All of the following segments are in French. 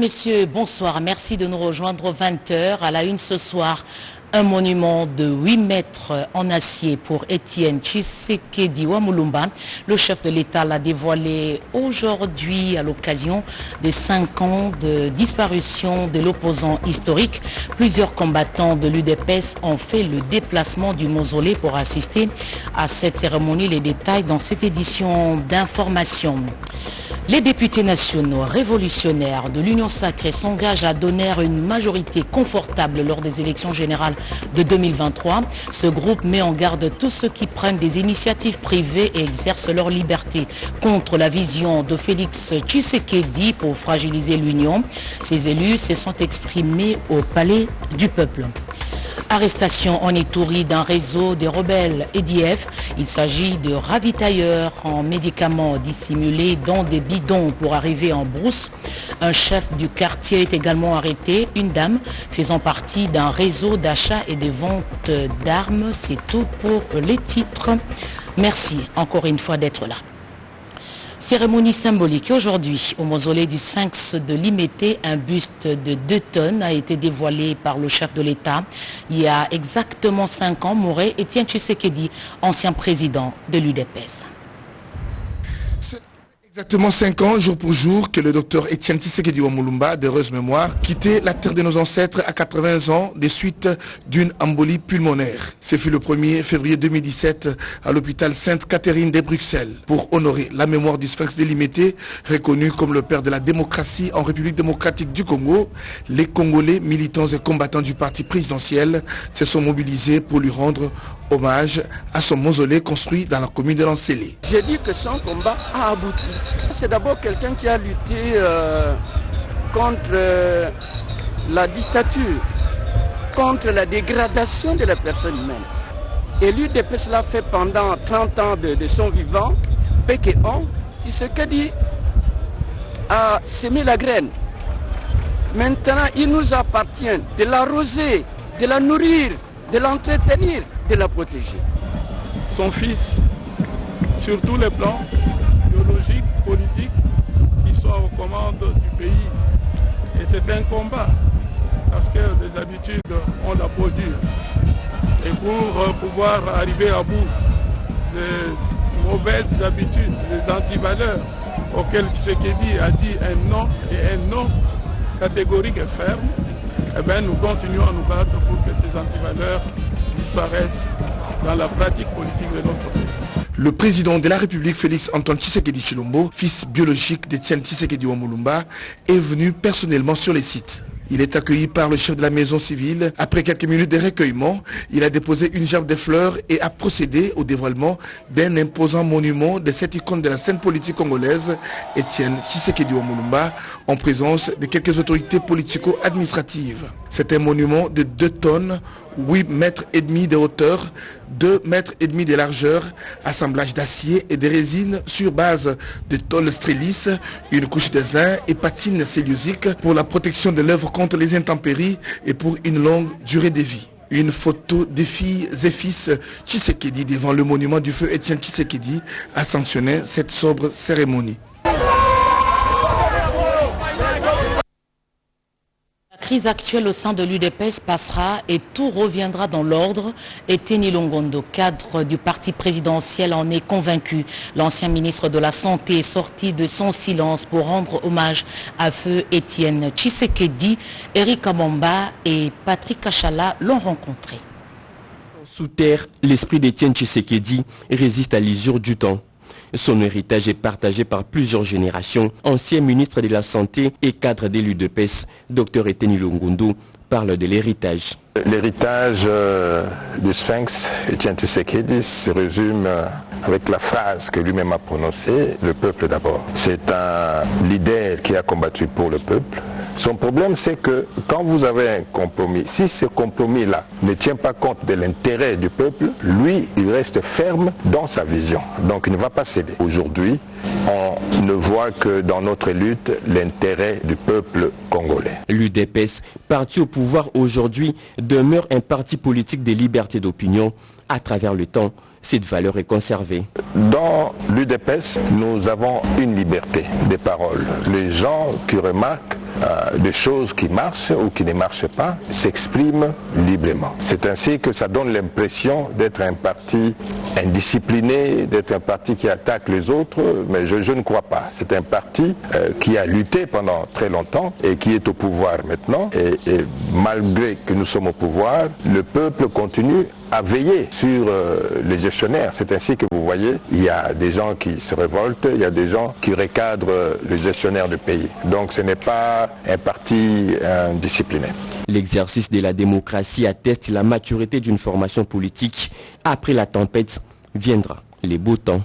Messieurs, bonsoir. Merci de nous rejoindre aux 20h. À la une ce soir, un monument de 8 mètres en acier pour Étienne Tshisekedi Wamulumba. Le chef de l'État l'a dévoilé aujourd'hui à l'occasion des 5 ans de disparition de l'opposant historique. Plusieurs combattants de l'UDPS ont fait le déplacement du mausolée pour assister à cette cérémonie. Les détails dans cette édition d'information. Les députés nationaux révolutionnaires de l'Union sacrée s'engagent à donner une majorité confortable lors des élections générales de 2023. Ce groupe met en garde tous ceux qui prennent des initiatives privées et exercent leur liberté contre la vision de Félix Tshisekedi pour fragiliser l'Union. Ces élus se sont exprimés au Palais du Peuple. Arrestation en Ituri d'un réseau des rebelles EDF. Il s'agit de ravitailleurs en médicaments dissimulés dans des bidons pour arriver en brousse. Un chef du quartier est également arrêté. Une dame faisant partie d'un réseau d'achat et de vente d'armes. C'est tout pour les titres. Merci encore une fois d'être là. Cérémonie symbolique. Aujourd'hui, au mausolée du Sphinx de Limété, un buste de 2 tonnes a été dévoilé par le chef de l'État. Il y a exactement 5 ans, mourait Étienne Tshisekedi, ancien président de l'UDPS. Exactement 5 ans, jour pour jour, que le docteur Étienne Tshisekedi Wamulumba, d'heureuse mémoire, quittait la terre de nos ancêtres à 80 ans des suites d'une embolie pulmonaire. Ce fut le 1er février 2017 à l'hôpital Sainte-Catherine de Bruxelles pour honorer la mémoire du Sphinx de Limété, reconnu comme le père de la démocratie en République démocratique du Congo. Les Congolais, militants et combattants du parti présidentiel se sont mobilisés pour lui rendre hommage à son mausolée construit dans la commune de Lancélé. J'ai dit que son combat a abouti. C'est d'abord quelqu'un qui a lutté contre la dictature, contre la dégradation de la personne humaine. Et l'UDPS l'a fait pendant 30 ans de son vivant. Pékéon, Tshisekedi a semé la graine. Maintenant, il nous appartient de l'arroser, de la nourrir, de l'entretenir, de la protéger. Son fils, sur tous les plans, biologiques, politiques, qui soit aux commandes du pays. Et c'est un combat, parce que les habitudes ont la peau dure. Et pour pouvoir arriver à bout des mauvaises habitudes, des antivaleurs auxquelles Tshisekedi a dit un non et un non catégorique et ferme, eh bien, nous continuons à nous battre pour que ces antivaleurs disparaissent dans la pratique politique de notre pays. Le président de la République, Félix Antoine Tshisekedi Tshilombo, fils biologique d'Étienne Tshisekedi Wamulumba, est venu personnellement sur les sites. Il est accueilli par le chef de la maison civile. Après quelques minutes de recueillement, il a déposé une gerbe de fleurs et a procédé au dévoilement d'un imposant monument de cette icône de la scène politique congolaise, Étienne Tshisekedi Wamulumba, en présence de quelques autorités politico-administratives. C'est un monument de 2 tonnes, 8 mètres et demi de hauteur, 2 mètres et demi de largeur, assemblage d'acier et de résine sur base de tôle strélis, une couche de zinc et patine cellulosique pour la protection de l'œuvre contre les intempéries et pour une longue durée de vie. Une photo des filles et fils Tshisekedi devant le monument du feu Étienne Tshisekedi a sanctionné cette sobre cérémonie. La crise actuelle au sein de l'UDPS passera et tout reviendra dans l'ordre. Eteni Longondo, cadre du parti présidentiel, en est convaincu. L'ancien ministre de la Santé est sorti de son silence pour rendre hommage à feu Étienne Tshisekedi. Eric Amamba et Patrick Kachala l'ont rencontré. Sous terre, l'esprit d'Étienne Tshisekedi résiste à l'usure du temps. Son héritage est partagé par plusieurs générations. Ancien ministre de la Santé et cadre de l'UDPS, Dr Eteni Longondo, parle de l'héritage. L'héritage du Sphinx, Étienne Tshisekedi, se résume avec la phrase que lui-même a prononcée, le peuple d'abord. C'est un leader qui a combattu pour le peuple. Son problème, c'est que quand vous avez un compromis, si ce compromis-là ne tient pas compte de l'intérêt du peuple, lui, il reste ferme dans sa vision. Donc il ne va pas céder. Aujourd'hui, on ne voit que dans notre lutte l'intérêt du peuple congolais. L'UDPS, parti au pouvoir aujourd'hui, demeure un parti politique des libertés d'opinion. À travers le temps, cette valeur est conservée. Dans l'UDPS, nous avons une liberté de parole. Les gens qui remarquent des choses qui marchent ou qui ne marchent pas s'expriment librement. C'est ainsi que ça donne l'impression d'être un parti indiscipliné, d'être un parti qui attaque les autres, mais je ne crois pas. C'est un parti qui a lutté pendant très longtemps et qui est au pouvoir maintenant. Et malgré que nous sommes au pouvoir, le peuple continue à veiller sur les gestionnaires. C'est ainsi que vous voyez, il y a des gens qui se révoltent, il y a des gens qui recadrent les gestionnaires du pays. Donc ce n'est pas un parti discipliné. L'exercice de la démocratie atteste la maturité d'une formation politique. Après la tempête, viendra les beaux temps.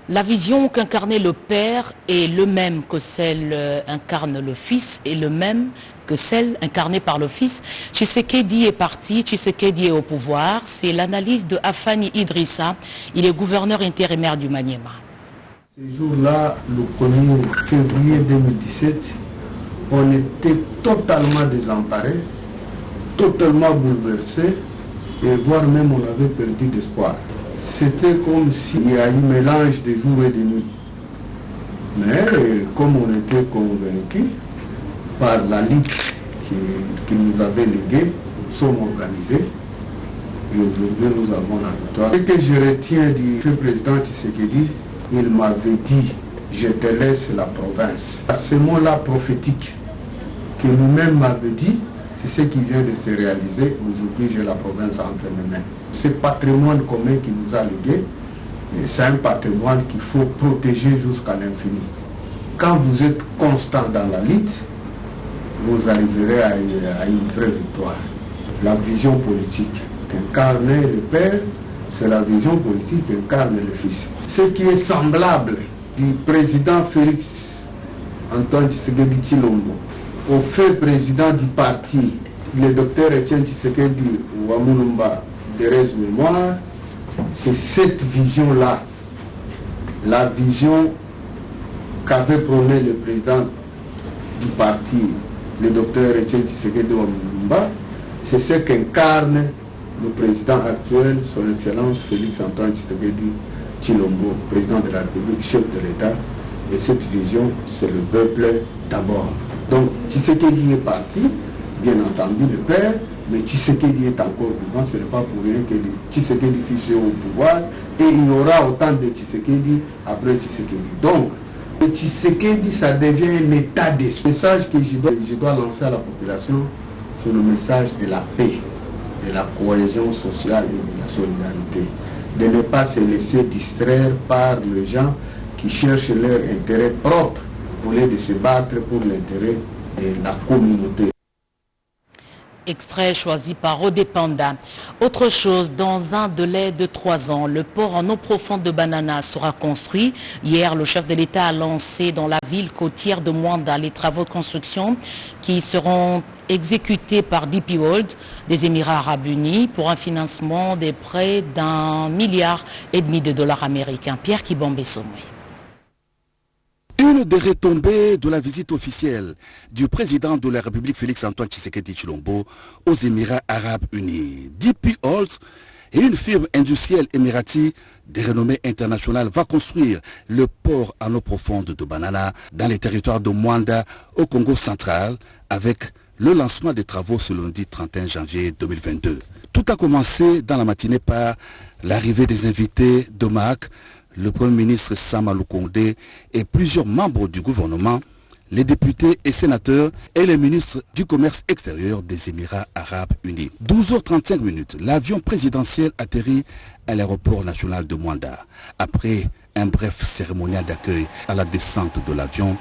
La vision qu'incarnait le Père est le même que celle incarne le Fils et le même que celle incarnée par le Fils. Tshisekedi est parti, Tshisekedi est au pouvoir. C'est l'analyse de Afani Idrissa. Il est gouverneur intérimaire du Maniema. Ce jour-là, le 1er février 2017, on était totalement désemparés, totalement bouleversés, et voire même on avait perdu d'espoir. C'était comme s'il y a eu un mélange de jour et de nuit. Mais comme on était convaincus par la lutte qui nous avait léguée, nous sommes organisés et aujourd'hui nous avons la victoire. Ce que je retiens du président Tshisekedi, il m'avait dit « je te laisse la province ». À ce mot-là prophétique que nous-mêmes m'avait dit, c'est ce qui vient de se réaliser. Aujourd'hui, j'ai la province entre mes mains. Ce patrimoine commun qui nous a légué, c'est un patrimoine qu'il faut protéger jusqu'à l'infini. Quand vous êtes constant dans la lutte, vous arriverez à une vraie victoire. La vision politique qu'incarnait le Père, c'est la vision politique qu'incarne le Fils. Ce qui est semblable du président Félix Antoine Tshisekedi Tshilombo au fait président du parti, le docteur Etienne Tshisekedi Wamulumba de Rez Mémoire, c'est cette vision-là, la vision qu'avait prôné le président du parti, le docteur Etienne Tshisekedi Wamulumba, c'est ce qu'incarne le président actuel, son Excellence Félix Antoine Tshisekedi Tshilombo, président de la République, chef de l'État. Et cette vision, c'est le peuple d'abord. Donc Tshisekedi est parti, bien entendu le Père, mais Tshisekedi est encore vivant, ce n'est pas pour rien que Tshisekedi fils est au pouvoir, et il y aura autant de Tshisekedi après Tshisekedi. Donc, le Tshisekedi, ça devient un état d'esprit. Le message que je dois lancer à la population, c'est le message de la paix, de la cohésion sociale et de la solidarité. De ne pas se laisser distraire par les gens qui cherchent leur intérêt propre au lieu de se battre pour l'intérêt de la communauté. Extrait choisi par Odepanda. Autre chose, dans un délai de 3 ans, le port en eau profonde de Banana sera construit. Hier, le chef de l'État a lancé dans la ville côtière de Mwanda les travaux de construction qui seront exécutés par DP World des Émirats Arabes Unis pour un financement de près d'1,5 milliard de dollars américains. Pierre Kibombe-Somwe. Une des retombées de la visite officielle du président de la République Félix Antoine Tshisekedi Tshilombo aux Émirats Arabes Unis. DP World et une firme industrielle émirati de renommée internationale va construire le port en eau profonde de Banana dans les territoires de Mwanda au Congo central avec le lancement des travaux ce lundi 31 janvier 2022. Tout a commencé dans la matinée par l'arrivée des invités de MAC, le Premier ministre Sama Lukonde et plusieurs membres du gouvernement, les députés et sénateurs et les ministres du commerce extérieur des Émirats Arabes Unis. 12h35, l'avion présidentiel atterrit à l'aéroport national de Mwanda. Après un bref cérémonial d'accueil à la descente de l'avion,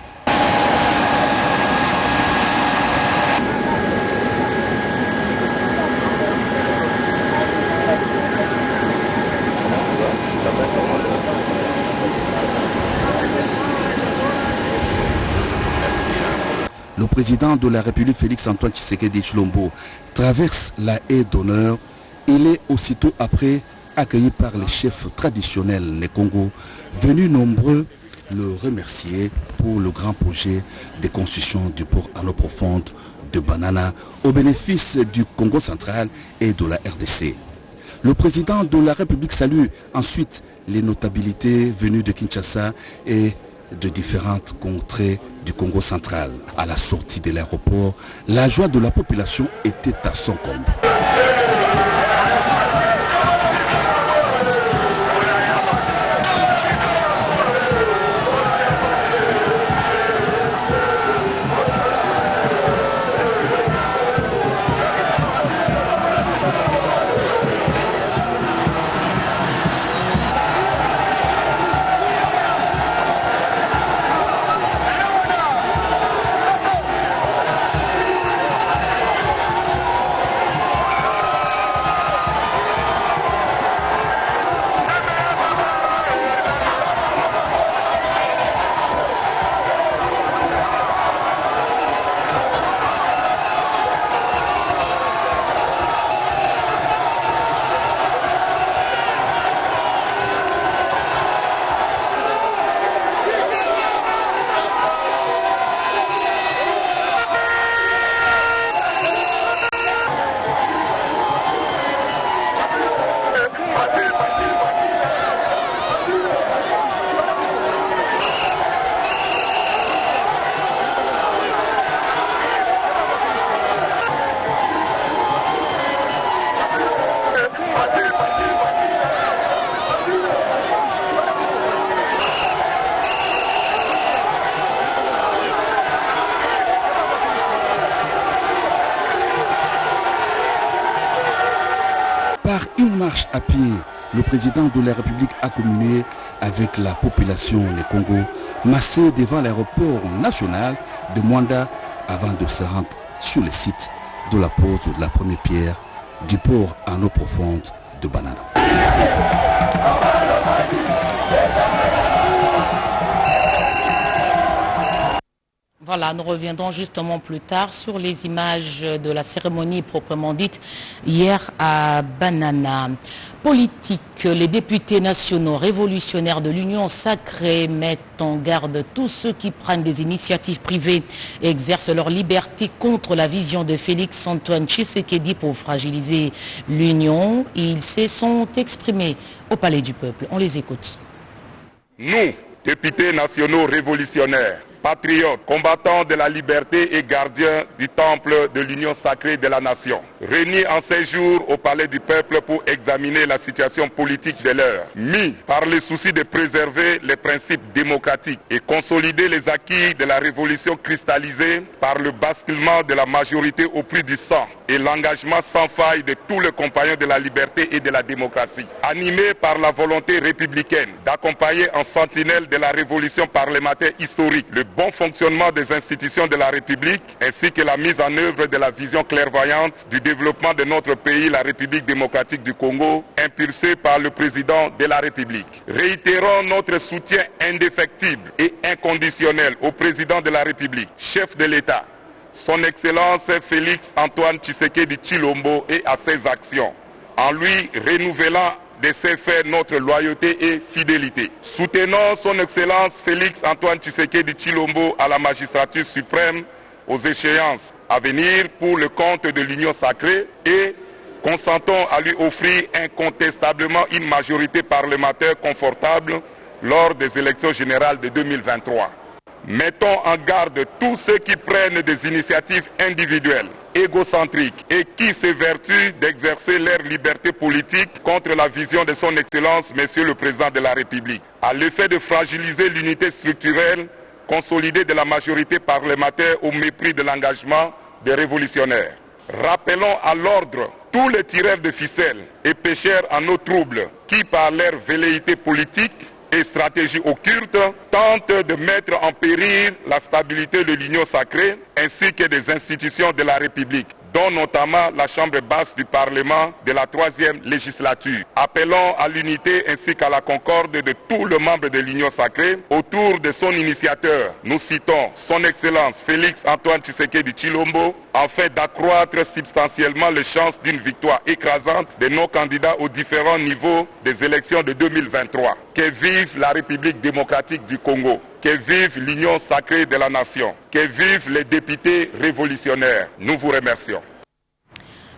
le président de la République Félix Antoine Tshisekedi Tshilombo traverse la haie d'honneur. Il est aussitôt après accueilli par les chefs traditionnels des Congo, venus nombreux le remercier pour le grand projet de construction du port en eau profonde de Banana au bénéfice du Congo central et de la RDC. Le président de la République salue ensuite les notabilités venues de Kinshasa et de différentes contrées du Congo central. À la sortie de l'aéroport, la joie de la population était à son comble. Par une marche à pied, le président de la République a communié avec la population du Congo, massée devant l'aéroport national de Mwanda avant de se rendre sur le site de la pose de la première pierre du port en eau profonde de Banana. Voilà, nous reviendrons justement plus tard sur les images de la cérémonie proprement dite hier à Banana. Politique, les députés nationaux révolutionnaires de l'Union sacrée mettent en garde tous ceux qui prennent des initiatives privées et exercent leur liberté contre la vision de Félix Antoine Tshisekedi pour fragiliser l'Union. Ils se sont exprimés au Palais du Peuple. On les écoute. Nous, députés nationaux révolutionnaires, patriotes, combattants de la liberté et gardiens du temple de l'union sacrée de la nation, réunis en séjour au Palais du Peuple pour examiner la situation politique de l'heure, mis par le souci de préserver les principes démocratiques et consolider les acquis de la révolution cristallisée par le basculement de la majorité au prix du sang et l'engagement sans faille de tous les compagnons de la liberté et de la démocratie, animés par la volonté républicaine d'accompagner en sentinelle de la révolution parlementaire historique le bon fonctionnement des institutions de la République ainsi que la mise en œuvre de la vision clairvoyante du développement de notre pays, la République démocratique du Congo, impulsée par le président de la République. Réitérons notre soutien indéfectible et inconditionnel au président de la République, chef de l'État, son Excellence Félix Antoine Tshisekedi Tshilombo et à ses actions, en lui renouvelant de ses faits notre loyauté et fidélité. Soutenons son Excellence Félix Antoine Tshisekedi Tshilombo à la magistrature suprême aux échéances à venir pour le compte de l'Union sacrée et consentons à lui offrir incontestablement une majorité parlementaire confortable lors des élections générales de 2023. Mettons en garde tous ceux qui prennent des initiatives individuelles, égocentriques et qui s'évertuent d'exercer leur liberté politique contre la vision de son Excellence, Monsieur le Président de la République, à l'effet de fragiliser l'unité structurelle consolidée de la majorité parlementaire au mépris de l'engagement des révolutionnaires. Rappelons à l'ordre tous les tireurs de ficelles et pêcheurs en eau trouble qui, par leur velléité politique et stratégie occulte, tentent de mettre en péril la stabilité de l'Union sacrée ainsi que des institutions de la République, dont notamment la Chambre basse du Parlement de la 3e législature. Appelons à l'unité ainsi qu'à la concorde de tous les membres de l'Union sacrée autour de son initiateur. Nous citons son Excellence Félix Antoine Tshisekedi Tshilombo, afin d'accroître substantiellement les chances d'une victoire écrasante de nos candidats aux différents niveaux des élections de 2023. Que vive la République démocratique du Congo. Que vive l'union sacrée de la nation. Que vivent les députés révolutionnaires. Nous vous remercions.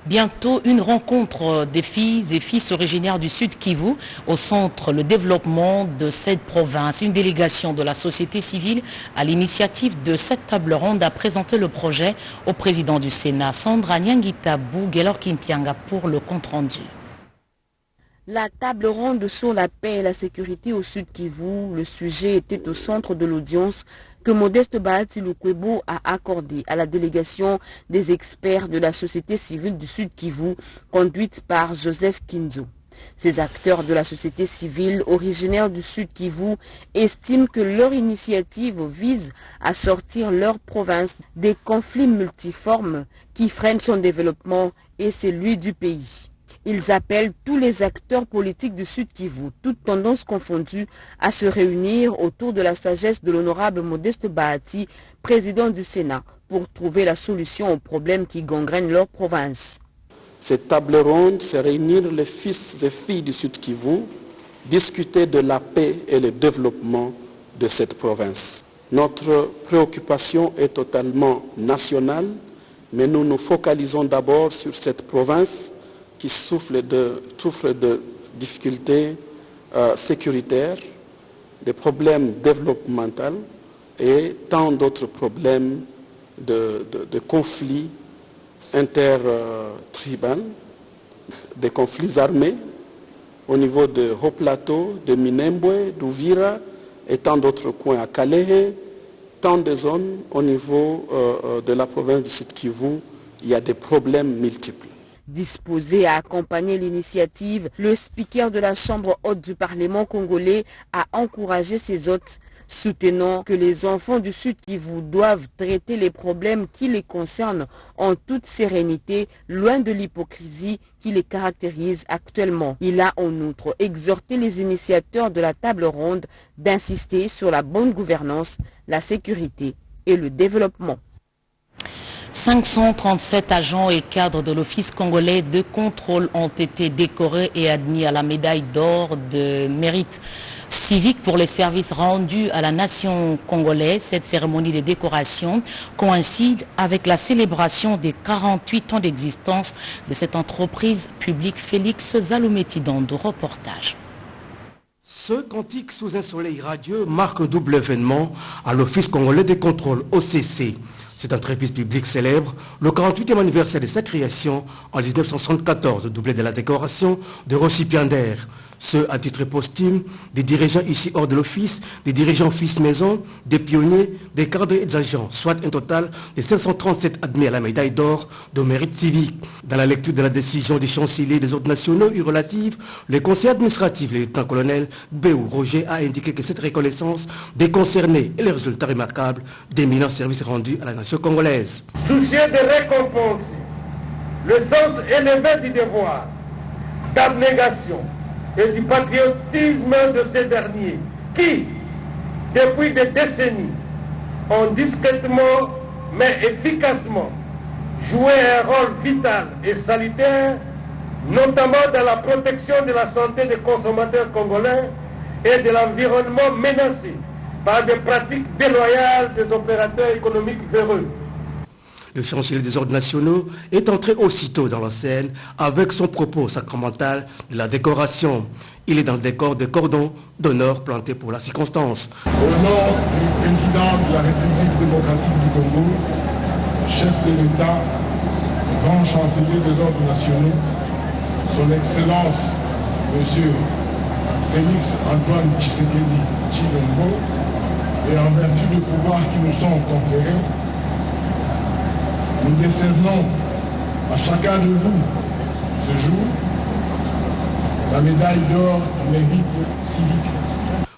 Bientôt, une rencontre des filles et fils originaires du Sud Kivu au centre le développement de cette province. Une délégation de la société civile à l'initiative de cette table ronde a présenté le projet au président du Sénat, Sandra Nyangita-Bou, Gelor Kimpianga pour le compte-rendu. La table ronde sur la paix et la sécurité au Sud Kivu, le sujet était au centre de l'audience que Modeste Bahati Lukwebo a accordé à la délégation des experts de la société civile du Sud Kivu, conduite par Joseph Kinzo. Ces acteurs de la société civile originaires du Sud Kivu estiment que leur initiative vise à sortir leur province des conflits multiformes qui freinent son développement et celui du pays. Ils appellent tous les acteurs politiques du Sud Kivu, toutes tendances confondues, à se réunir autour de la sagesse de l'honorable Modeste Bahati, président du Sénat, pour trouver la solution aux problèmes qui gangrènent leur province. Cette table ronde, c'est réunir les fils et filles du Sud Kivu, discuter de la paix et le développement de cette province. Notre préoccupation est totalement nationale, mais nous nous focalisons d'abord sur cette province qui souffre de difficultés sécuritaires, des problèmes développementaux et tant d'autres problèmes de conflits intertribaux, des conflits armés au niveau de Haut Plateau, de Minembwe, d'Uvira et tant d'autres coins à Kalehe, tant de zones au niveau de la province du Sud Kivu, il y a des problèmes multiples. Disposé à accompagner l'initiative, le speaker de la Chambre haute du Parlement congolais a encouragé ses hôtes, soutenant que les enfants du Sud Kivu doivent traiter les problèmes qui les concernent en toute sérénité, loin de l'hypocrisie qui les caractérise actuellement. Il a en outre exhorté les initiateurs de la table ronde d'insister sur la bonne gouvernance, la sécurité et le développement. 537 agents et cadres de l'Office congolais de contrôle ont été décorés et admis à la médaille d'or de mérite civique pour les services rendus à la nation congolaise. Cette cérémonie de décoration coïncide avec la célébration des 48 ans d'existence de cette entreprise publique. Félix Zaloumeti-Dando, reportage. Ce cantique sous un soleil radieux marque un double événement à l'Office congolais de contrôle, OCC. Cette entreprise publique célèbre le 48e anniversaire de sa création en 1974, doublé de la décoration de récipiendaires. Ce à titre posthume, des dirigeants ici hors de l'office, des dirigeants fils maison, des pionniers, des cadres et des agents, soit un total de 537 admis à la médaille d'or de mérite civique. Dans la lecture de la décision des chanceliers des ordres nationaux y relative, le conseil administratif, le lieutenant-colonel Béou Roger a indiqué que cette reconnaissance des concernés et les résultats remarquables d'éminents services rendus à la nation congolaise. Soucieux de récompenser le sens élevé du devoir, d'abnégation et du patriotisme de ces derniers qui, depuis des décennies, ont discrètement mais efficacement joué un rôle vital et salutaire, notamment dans la protection de la santé des consommateurs congolais et de l'environnement menacé par des pratiques déloyales des opérateurs économiques véreux. Le chancelier des ordres nationaux est entré aussitôt dans la scène avec son propos sacramental de la décoration. Il est dans le décor de cordons d'honneur plantés pour la circonstance. Au nom du président de la République démocratique du Congo, chef de l'État, grand chancelier des ordres nationaux, son Excellence, Monsieur Félix Antoine Tshisekedi Tshilombo, et en vertu des pouvoirs qui nous sont conférés, nous décernons à chacun de vous ce jour la médaille d'or du mérite civique.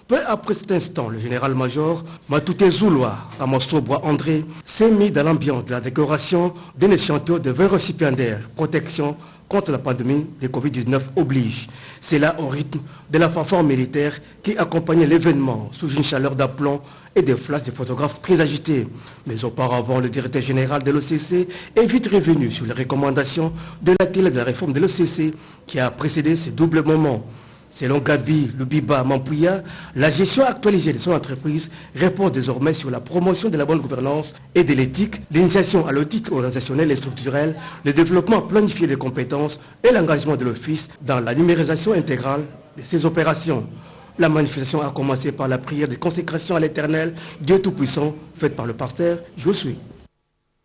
Peu après cet instant, le général-major Matouté Zouloua, Amosso-Bois André, s'est mis dans l'ambiance de la décoration d'un échantillon de 20 récipiendaires. Protection contre la pandémie de Covid-19 oblige. C'est là au rythme de la fanfare militaire qui accompagnait l'événement sous une chaleur d'aplomb et des flashs de photographes très agités. Mais auparavant, le directeur général de l'OCC est vite revenu sur les recommandations de l'atelier de la réforme de l'OCC qui a précédé ces doubles moments. Selon Gabi Lubiba Mampouya, la gestion actualisée de son entreprise repose désormais sur la promotion de la bonne gouvernance et de l'éthique, l'initiation à l'audit organisationnel et structurel, le développement planifié des compétences et l'engagement de l'Office dans la numérisation intégrale de ses opérations. La manifestation a commencé par la prière de consécration à l'Éternel, Dieu Tout-Puissant, faite par le pasteur Josué.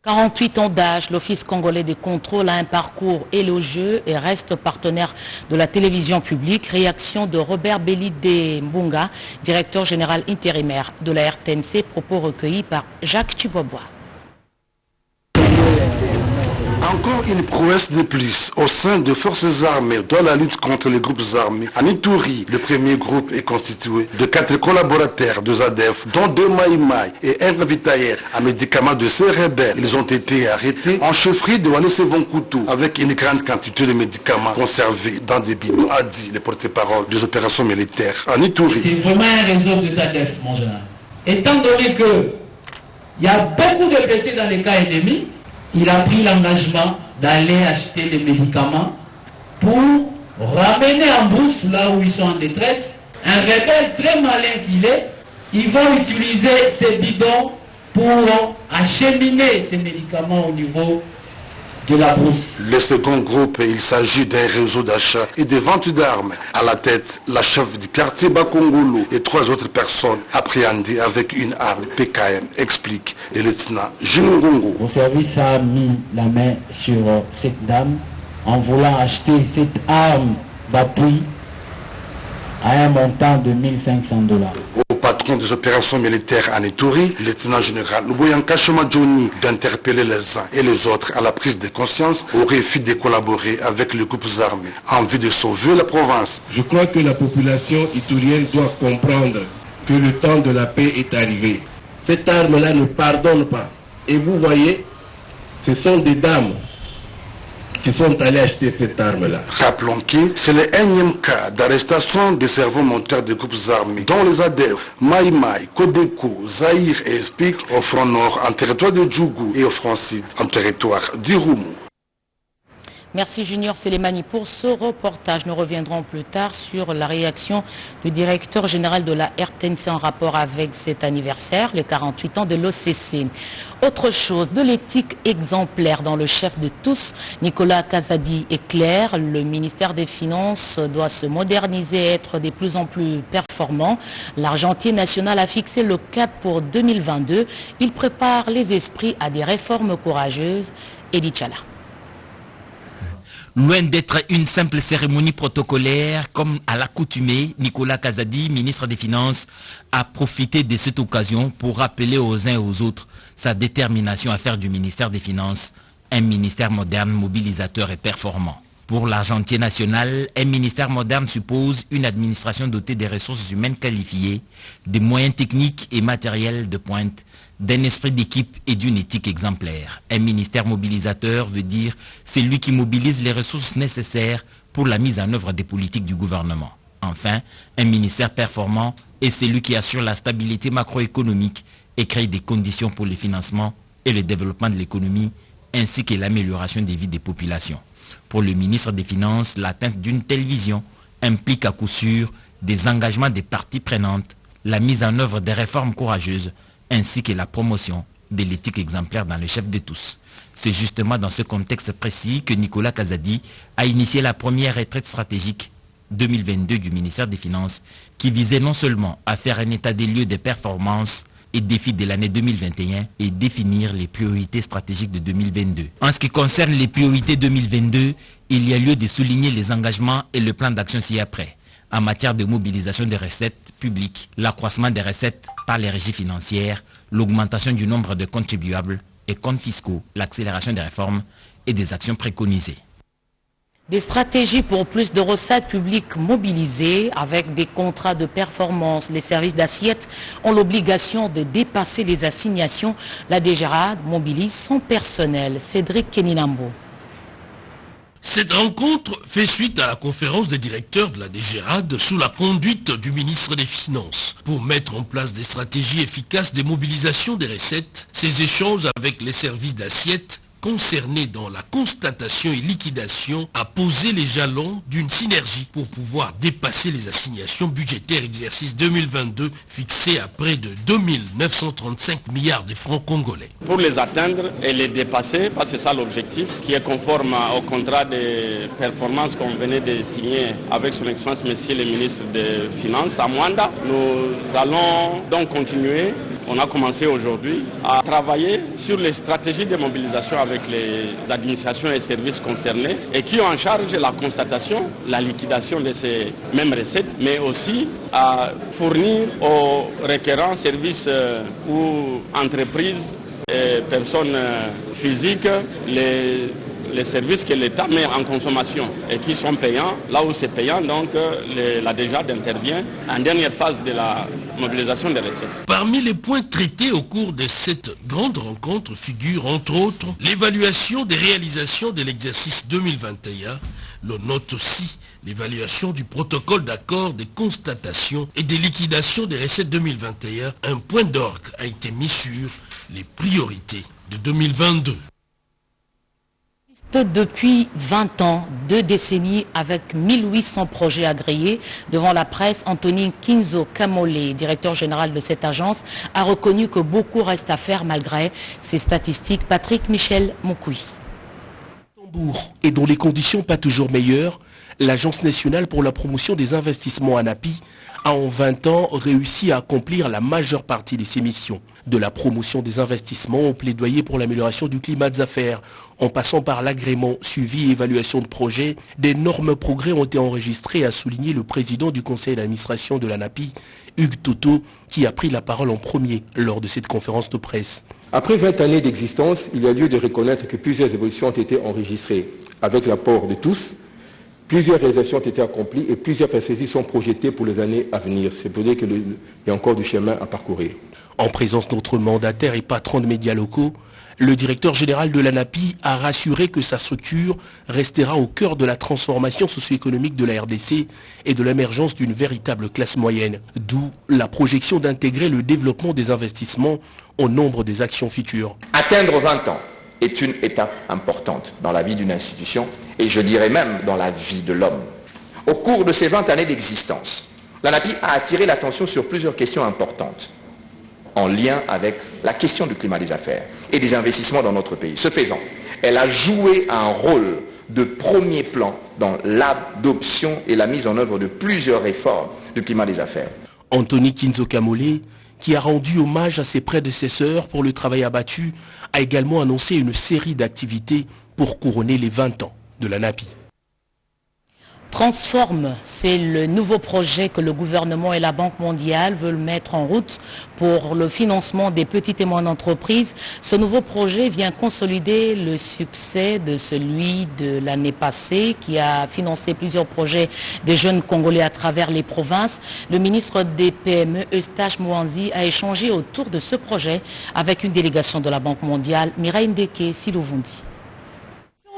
48 ans d'âge, l'Office congolais des contrôles a un parcours élogieux et reste partenaire de la télévision publique. Réaction de Robert Belide Mbunga, directeur général intérimaire de la RTNC, propos recueillis par Jacques Chibobois. Encore une prouesse de plus au sein des forces armées dans la lutte contre les groupes armés. À Ituri, le premier groupe est constitué de 4 collaborateurs de ZADF, dont 2 Maïmaï et un ravitailleur à médicaments de ces rebelles. Ils ont été arrêtés en chefferie de Walese-Vonkoutou avec une grande quantité de médicaments conservés dans des bidons, a dit le porte-parole des opérations militaires en Ituri. C'est vraiment un réseau de ZADF, mon général. Étant donné qu'il y a beaucoup de blessés dans les cas ennemis, il a pris l'engagement d'aller acheter les médicaments pour ramener en brousse là où ils sont en détresse. Un rebelle très malin qu'il est, ils vont utiliser ces bidons pour acheminer ces médicaments au niveau de la brousse. Le second groupe, il s'agit d'un réseau d'achat et de vente d'armes. À la tête, la chef du quartier Bakongolo et 3 autres personnes appréhendées avec une arme PKM, explique le lieutenant Jinungongo. Mon service a mis la main sur cette dame en voulant acheter cette arme d'appui à un montant de $1 500. Au patron des opérations militaires en Ituri, le lieutenant général Luboyanka Shoma Johnny, d'interpeller les uns et les autres à la prise de conscience au refus de collaborer avec les groupes armés en vue de sauver la province. Je crois que la population iturienne doit comprendre que le temps de la paix est arrivé. Cette arme-là ne pardonne pas. Et vous voyez, ce sont des dames qui sont allés acheter cette arme-là. Rappelons que c'est le 1e cas d'arrestation des cerveaux monteurs des groupes armés, dont les ADF, Maïmaï, Kodeko, Zaïre et Espik, au front nord en territoire de Djougou et au front sud en territoire d'Iroumou. Merci Junior Selemani pour ce reportage. Nous reviendrons plus tard sur la réaction du directeur général de la RTNC en rapport avec cet anniversaire, les 48 ans de l'OCC. Autre chose, de l'éthique exemplaire dans le chef de tous, Nicolas Kazadi est clair. Le ministère des Finances doit se moderniser et être de plus en plus performant. L'argentier national a fixé le cap pour 2022. Il prépare les esprits à des réformes courageuses. Edith Chala. Loin d'être une simple cérémonie protocolaire, comme à l'accoutumée, Nicolas Kazadi, ministre des Finances, a profité de cette occasion pour rappeler aux uns et aux autres sa détermination à faire du ministère des Finances un ministère moderne, mobilisateur et performant. Pour l'argentier national, un ministère moderne suppose une administration dotée des ressources humaines qualifiées, des moyens techniques et matériels de pointe, d'un esprit d'équipe et d'une éthique exemplaire. Un ministère mobilisateur veut dire celui qui mobilise les ressources nécessaires pour la mise en œuvre des politiques du gouvernement. Enfin, un ministère performant est celui qui assure la stabilité macroéconomique et crée des conditions pour le financement et le développement de l'économie, ainsi que l'amélioration des vies des populations. Pour le ministre des Finances, l'atteinte d'une telle vision implique à coup sûr des engagements des parties prenantes, la mise en œuvre des réformes courageuses, ainsi que la promotion de l'éthique exemplaire dans le chef de tous. C'est justement dans ce contexte précis que Nicolas Kazadi a initié la première retraite stratégique 2022 du ministère des Finances, qui visait non seulement à faire un état des lieux des performances et défis de l'année 2021 et définir les priorités stratégiques de 2022. En ce qui concerne les priorités 2022, il y a lieu de souligner les engagements et le plan d'action ci-après. En matière de mobilisation des recettes publiques, l'accroissement des recettes par les régies financières, l'augmentation du nombre de contribuables et comptes fiscaux, l'accélération des réformes et des actions préconisées. Des stratégies pour plus de recettes publiques mobilisées avec des contrats de performance. Les services d'assiette ont l'obligation de dépasser les assignations. La DGRAD mobilise son personnel. Cédric Keninambo. Cette rencontre fait suite à la conférence des directeurs de la DGRAD sous la conduite du ministre des Finances. Pour mettre en place des stratégies efficaces de mobilisation des recettes, ces échanges avec les services d'assiette concernés dans la constatation et liquidation a posé les jalons d'une synergie pour pouvoir dépasser les assignations budgétaires exercice 2022 fixées à près de 2 935 milliards de francs congolais. Pour les atteindre et les dépasser, parce que c'est ça l'objectif, qui est conforme au contrat de performance qu'on venait de signer avec son Excellence Monsieur le ministre des Finances à Mwanda. Nous allons donc continuer. On a commencé aujourd'hui à travailler sur les stratégies de mobilisation avec les administrations et services concernés et qui ont en charge la constatation, la liquidation de ces mêmes recettes, mais aussi à fournir aux requérants, services ou entreprises et personnes physiques les services que l'État met en consommation et qui sont payants. Là où c'est payant, donc la DGAD intervient en dernière phase de la mobilisation des recettes. Parmi les points traités au cours de cette grande rencontre figure entre autres l'évaluation des réalisations de l'exercice 2021. L'on note aussi l'évaluation du protocole d'accord des constatations et des liquidations des recettes 2021. Un point d'orgue a été mis sur les priorités de 2022. Depuis 20 ans, 2 décennies avec 1800 projets agréés, devant la presse, Anthony Kinzo Kamole, directeur général de cette agence, a reconnu que beaucoup reste à faire malgré ces statistiques. Patrick Michel Moukoui. Et dont les conditions pas toujours meilleures, l'Agence nationale pour la promotion des investissements ANAPI a en 20 ans réussi à accomplir la majeure partie de ses missions. De la promotion des investissements au plaidoyer pour l'amélioration du climat des affaires, en passant par l'agrément, suivi et évaluation de projets, d'énormes progrès ont été enregistrés, a souligné le président du conseil d'administration de l'ANAPI, Hugues Toto, qui a pris la parole en premier lors de cette conférence de presse. Après 20 années d'existence, il y a lieu de reconnaître que plusieurs évolutions ont été enregistrées. Avec l'apport de tous, plusieurs réalisations ont été accomplies et plusieurs perspectives sont projetées pour les années à venir. C'est pour dire qu'il y a encore du chemin à parcourir. En présence d'autres mandataires et patrons de médias locaux, le directeur général de l'ANAPI a rassuré que sa structure restera au cœur de la transformation socio-économique de la RDC et de l'émergence d'une véritable classe moyenne. D'où la projection d'intégrer le développement des investissements au nombre des actions futures. Atteindre 20 ans est une étape importante dans la vie d'une institution et je dirais même dans la vie de l'homme. Au cours de ces 20 années d'existence, l'ANAPI a attiré l'attention sur plusieurs questions importantes en lien avec la question du climat des affaires et des investissements dans notre pays. Ce faisant, elle a joué un rôle de premier plan dans l'adoption et la mise en œuvre de plusieurs réformes du climat des affaires. Anthony Kinzo Kamole, qui a rendu hommage à ses prédécesseurs pour le travail abattu, a également annoncé une série d'activités pour couronner les 20 ans de l'ANAPI. Transforme, c'est le nouveau projet que le gouvernement et la Banque mondiale veulent mettre en route pour le financement des petites et moyennes entreprises. Ce nouveau projet vient consolider le succès de celui de l'année passée qui a financé plusieurs projets des jeunes Congolais à travers les provinces. Le ministre des PME, Eustache Mouanzi, a échangé autour de ce projet avec une délégation de la Banque mondiale, Mireille Ndeke Silouvundi.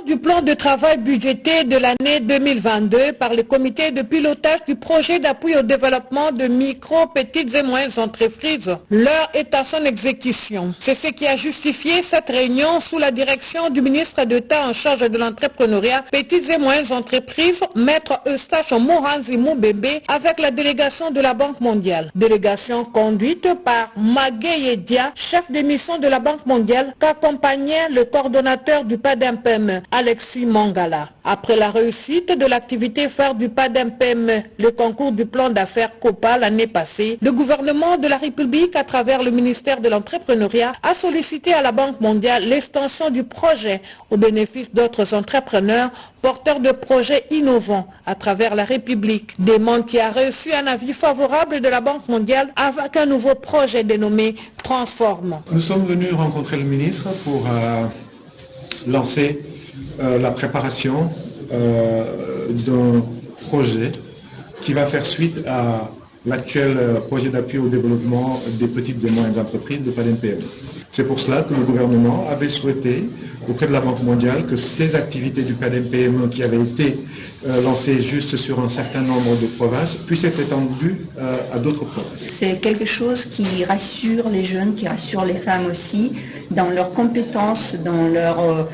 Du plan de travail budgété de l'année 2022 par le comité de pilotage du projet d'appui au développement de micro, petites et moyennes entreprises. L'heure est à son exécution. C'est ce qui a justifié cette réunion sous la direction du ministre d'État en charge de l'entrepreneuriat, petites et moyennes entreprises, maître Eustache Mouanzi Moubembe, avec la délégation de la Banque mondiale. Délégation conduite par Magueye Dia, chef de mission de la Banque mondiale, qu'accompagnait le coordonnateur du PADEMPM, Alexis Mangala. Après la réussite de l'activité phare du PADEMPM, le concours du plan d'affaires COPA l'année passée, le gouvernement de la République, à travers le ministère de l'entrepreneuriat, a sollicité à la Banque mondiale l'extension du projet au bénéfice d'autres entrepreneurs porteurs de projets innovants à travers la République. Demande qui a reçu un avis favorable de la Banque mondiale avec un nouveau projet dénommé Transforme. Nous sommes venus rencontrer le ministre pour lancer la préparation d'un projet qui va faire suite à l'actuel projet d'appui au développement des petites et moyennes entreprises de PADEMPM. C'est pour cela que le gouvernement avait souhaité, auprès de la Banque mondiale, que ces activités du PADEM-PME qui avaient été lancées juste sur un certain nombre de provinces puissent être étendues à d'autres provinces. C'est quelque chose qui rassure les jeunes, qui rassure les femmes aussi, dans leurs compétences, dans leur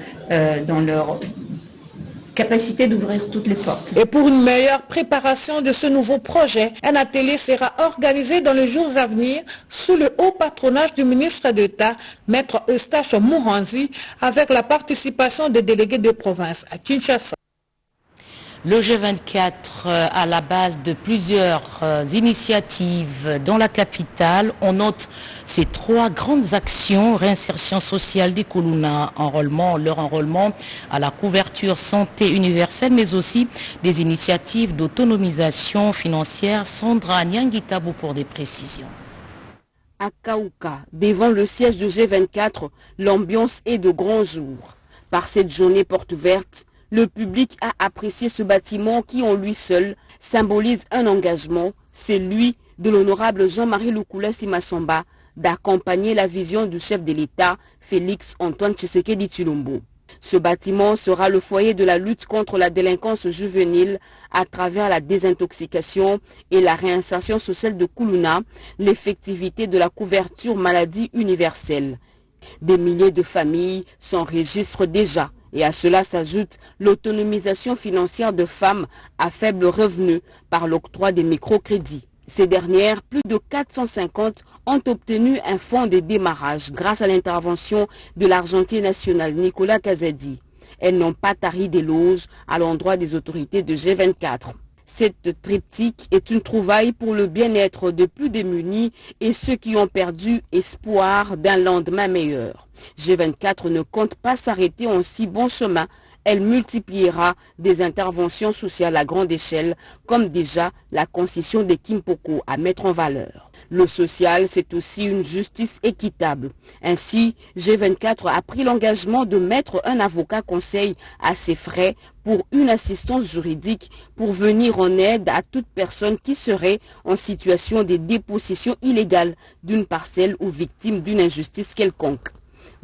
capacité d'ouvrir toutes les portes. Et pour une meilleure préparation de ce nouveau projet, un atelier sera organisé dans les jours à venir sous le haut patronage du ministre d'État, Maître Eustache Mouhanzi, avec la participation des délégués de province à Kinshasa. Le G24 à la base de plusieurs initiatives dans la capitale. On note ces 3 grandes actions: réinsertion sociale des Kuluna, leur enrôlement à la couverture santé universelle, mais aussi des initiatives d'autonomisation financière. Sandra Nyangitabu pour des précisions. À Kaouka, devant le siège du G24, l'ambiance est de grand jour. Par cette journée porte ouverte, le public a apprécié ce bâtiment qui, en lui seul, symbolise un engagement, celui de l'honorable Jean-Marie Lukula Simasomba, d'accompagner la vision du chef de l'État, Félix Antoine Tshisekedi Tshilombo. Ce bâtiment sera le foyer de la lutte contre la délinquance juvénile à travers la désintoxication et la réinsertion sociale de Kuluna, l'effectivité de la couverture maladie universelle. Des milliers de familles s'enregistrent déjà. Et à cela s'ajoute l'autonomisation financière de femmes à faible revenu par l'octroi des microcrédits. Ces dernières, plus de 450, ont obtenu un fonds de démarrage grâce à l'intervention de l'argentier national Nicolas Kazadi. Elles n'ont pas tari d'éloges à l'endroit des autorités de G24. Cette triptyque est une trouvaille pour le bien-être des plus démunis et ceux qui ont perdu espoir d'un lendemain meilleur. G24 ne compte pas s'arrêter en si bon chemin. Elle multipliera des interventions sociales à grande échelle, comme déjà la concession des Kimpoko à mettre en valeur. Le social, c'est aussi une justice équitable. Ainsi, G24 a pris l'engagement de mettre un avocat conseil à ses frais pour une assistance juridique pour venir en aide à toute personne qui serait en situation de dépossession illégale d'une parcelle ou victime d'une injustice quelconque.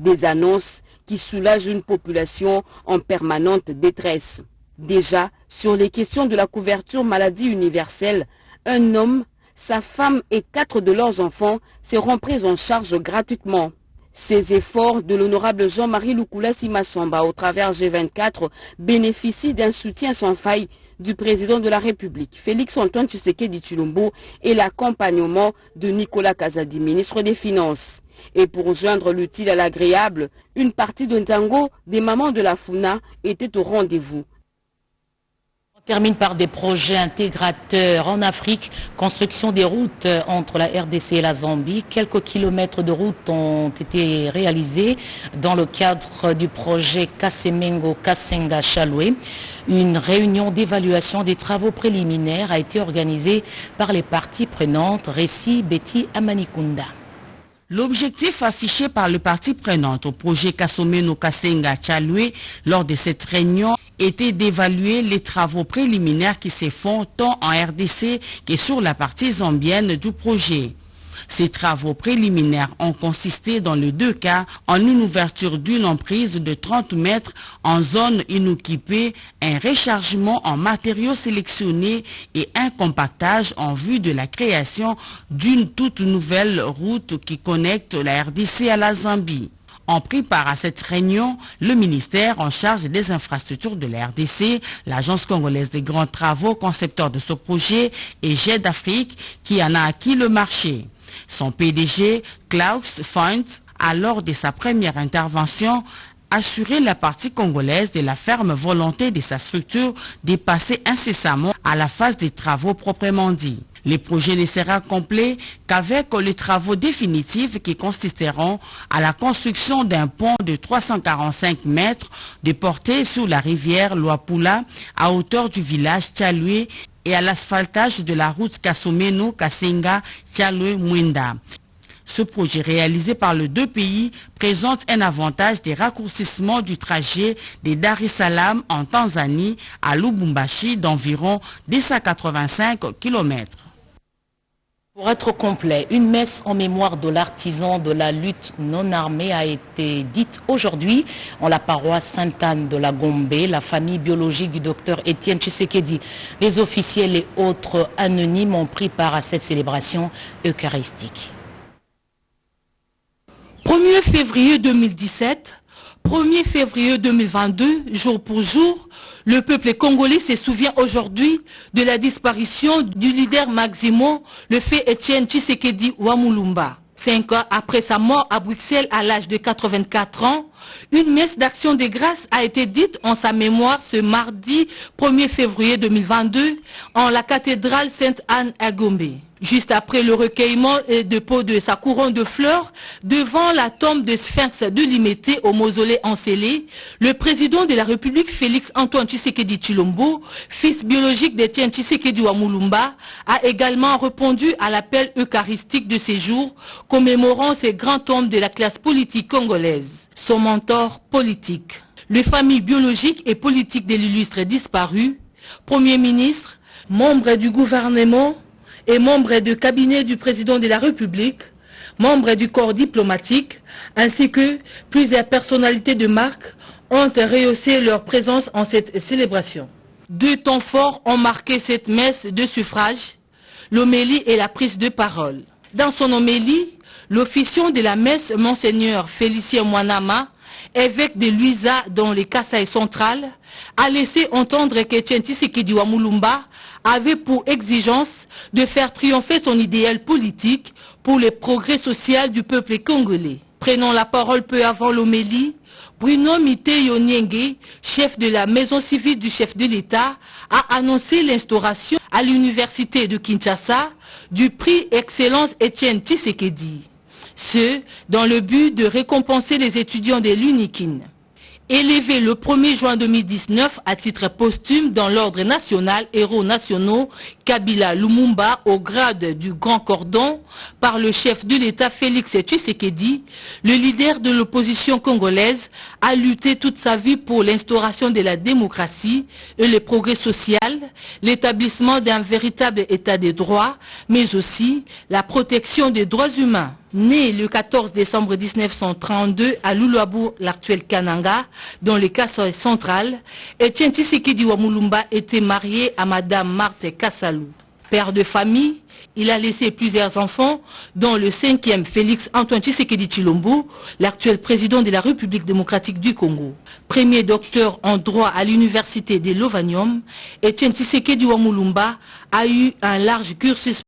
Des annonces qui soulagent une population en permanente détresse. Déjà, sur les questions de la couverture maladie universelle, un homme, sa femme et 4 de leurs enfants seront pris en charge gratuitement. Ces efforts de l'honorable Jean-Marie Lukula Simasomba au travers G24 bénéficient d'un soutien sans faille du président de la République, Félix Antoine Tshisekedi Tshilombo, et l'accompagnement de Nicolas Kazadi, ministre des Finances. Et pour joindre l'utile à l'agréable, une partie de Ntango des mamans de la Funa était au rendez-vous. On termine par des projets intégrateurs en Afrique, construction des routes entre la RDC et la Zambie. Quelques kilomètres de routes ont été réalisés dans le cadre du projet Kasemengo-Kasenga-Chalwe. Une réunion d'évaluation des travaux préliminaires a été organisée par les parties prenantes. Récit Betty Amanikunda. L'objectif affiché par le parti prenante au projet Kasomeno-Kasenga-Chalwe lors de cette réunion était d'évaluer les travaux préliminaires qui se font tant en RDC que sur la partie zambienne du projet. Ces travaux préliminaires ont consisté dans les 2 cas en une ouverture d'une emprise de 30 mètres en zone inoccupée, un rechargement en matériaux sélectionnés et un compactage en vue de la création d'une toute nouvelle route qui connecte la RDC à la Zambie. En pris part à cette réunion, le ministère en charge des infrastructures de la RDC, l'Agence congolaise des grands travaux, concepteur de ce projet, et GED Afrique qui en a acquis le marché. Son PDG, Klaus Freund, a lors de sa première intervention, assuré la partie congolaise de la ferme volonté de sa structure de passer incessamment à la phase des travaux proprement dit. Les projets ne seront complets qu'avec les travaux définitifs qui consisteront à la construction d'un pont de 345 mètres de portée sur la rivière Luapula à hauteur du village Chalwe et à l'asphaltage de la route Kasomeno-Kasenga-Chalwe-Mwenda. Ce projet réalisé par les 2 pays présente un avantage des raccourcissements du trajet de Dar es Salaam en Tanzanie à Lubumbashi d'environ 285 km. Pour être complet, une messe en mémoire de l'artisan de la lutte non armée a été dite aujourd'hui en la paroisse Sainte-Anne de la Gombe, la famille biologique du docteur Étienne Tshisekedi. Les officiels et autres anonymes ont pris part à cette célébration eucharistique. 1er février 2017, 1er février 2022, jour pour jour, le peuple congolais se souvient aujourd'hui de la disparition du leader Maximo, le fait Étienne Tshisekedi Wamulumba. 5 ans après sa mort à Bruxelles à l'âge de 84 ans, une messe d'action de grâce a été dite en sa mémoire ce mardi 1er février 2022 en la cathédrale Sainte-Anne à Gombe. Juste après le recueillement et dépôt de sa couronne de fleurs devant la tombe de Sphinx de Limete au mausolée Encélé, le président de la République Félix Antoine Tshisekedi Tshilombo, fils biologique d'Étienne Tshisekedi Wamulumba, a également répondu à l'appel eucharistique de ces jours commémorant ces grands hommes de la classe politique congolaise. Son mentor politique. Les familles biologiques et politiques de l'illustre disparu, Premier ministre, membre du gouvernement, et membres du cabinet du président de la République, membres du corps diplomatique, ainsi que plusieurs personnalités de marque ont rehaussé leur présence en cette célébration. 2 temps forts ont marqué cette messe de suffrage, l'homélie et la prise de parole. Dans son homélie, l'officiant de la messe, Monseigneur Félicien Mwanama, évêque de Luisa dans les Kasaï centrales, a laissé entendre qu'Étienne Tshisekedi Wamulumba avait pour exigence de faire triompher son idéal politique pour le progrès social du peuple congolais. Prenant la parole peu avant l'homélie, Bruno Mite Yonyenge, chef de la maison civile du chef de l'État, a annoncé l'instauration à l'université de Kinshasa du prix Excellence Étienne Tshisekedi. Ce, dans le but de récompenser les étudiants de l'UNIKIN. Élevé le 1er juin 2019 à titre posthume dans l'ordre national héros nationaux Kabila Lumumba au grade du Grand Cordon par le chef de l'État Félix Tshisekedi, le leader de l'opposition congolaise a lutté toute sa vie pour l'instauration de la démocratie et le progrès social, l'établissement d'un véritable état de droit, mais aussi la protection des droits humains. Né le 14 décembre 1932 à Luluabu, l'actuel Kananga, dans le Kasaï central, Étienne Tshisekedi Wamulumba était marié à Madame Marthe Kassalou. Père de famille, il a laissé plusieurs enfants, dont le 5e Félix Antoine Tshisekedi Tshilombo, l'actuel président de la République démocratique du Congo. Premier docteur en droit à l'université de Lovanium, Étienne Tshisekedi Wamulumba a eu un large cursus